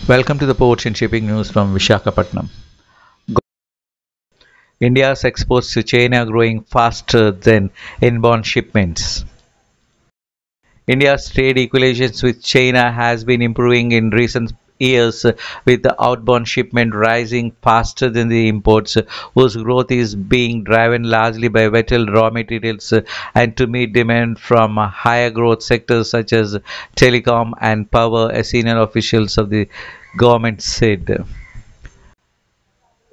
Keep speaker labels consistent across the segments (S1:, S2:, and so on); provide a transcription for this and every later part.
S1: Welcome to the Ports and Shipping News from Visakhapatnam. India's exports to China growing faster than inbound shipments. India's trade equilibrium with China has been improving in recent years with the outbound shipment rising faster than the imports, whose growth is being driven largely by vital raw materials and to meet demand from higher growth sectors such as telecom and power, as senior officials of the government said.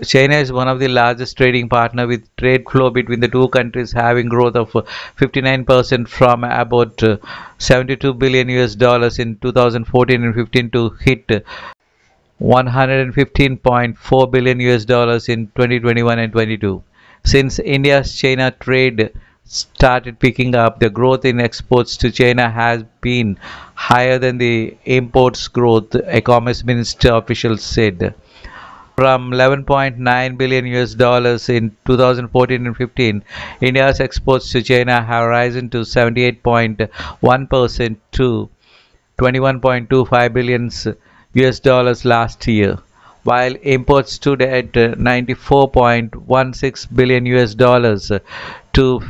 S1: China is one of the largest trading partner with trade flow between the two countries having growth of 59% from about 72 billion US dollars in 2014 and 15 to hit 115.4 billion US dollars in 2021 and 22. Since India's China trade started picking up, the growth in exports to China has been higher than the imports growth, a Commerce Minister official said. From 11.9 billion US dollars in 2014 and 15, India's exports to China have risen to 78.1% to 21.25 billion US dollars last year, while imports stood at 94.16 billion US dollars to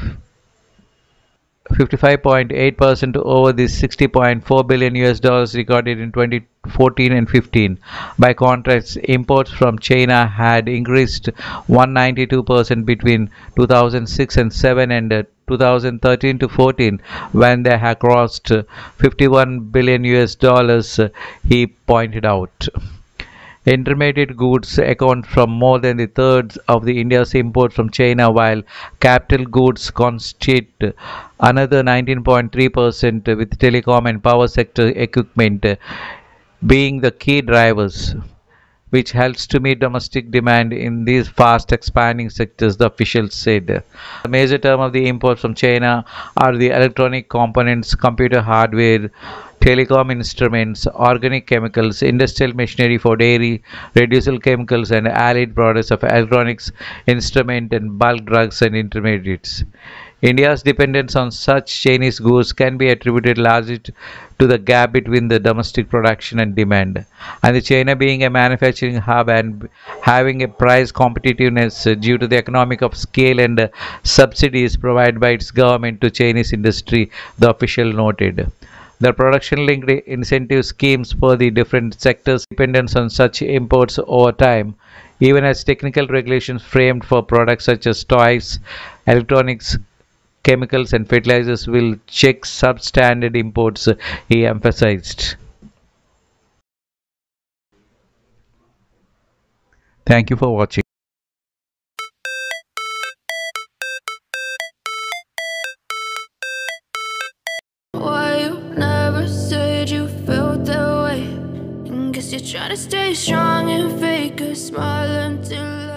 S1: 55.8% over the 60.4 billion US dollars recorded in 2014 and 15. By contrast, imports from China had increased 192% between 2006 and 7 and 2013 to 14 when they had crossed 51 billion US dollars, he pointed out. Intermediate goods account for more than the third of the India's import from China, while capital goods constitute another 19.3%, with telecom and power sector equipment being the key drivers, which helps to meet domestic demand in these fast expanding sectors, the officials said. The major term of the imports from China are the electronic components, computer hardware, telecom instruments, organic chemicals, industrial machinery for dairy, reducible chemicals, and allied products of electronics, instrument, and bulk drugs and intermediates. India's dependence on such Chinese goods can be attributed largely to the gap between the domestic production and demand, and the China being a manufacturing hub and having a price competitiveness due to the economic of scale and subsidies provided by its government to Chinese industry, the official noted. The production-linked incentive schemes for the different sectors dependence on such imports over time, even as technical regulations framed for products such as toys, electronics, chemicals and fertilizers will check substandard imports, he emphasized. Thank you for watching.
S2: Why you never said you felt that way? Guess you're trying to stay strong and fake a smile until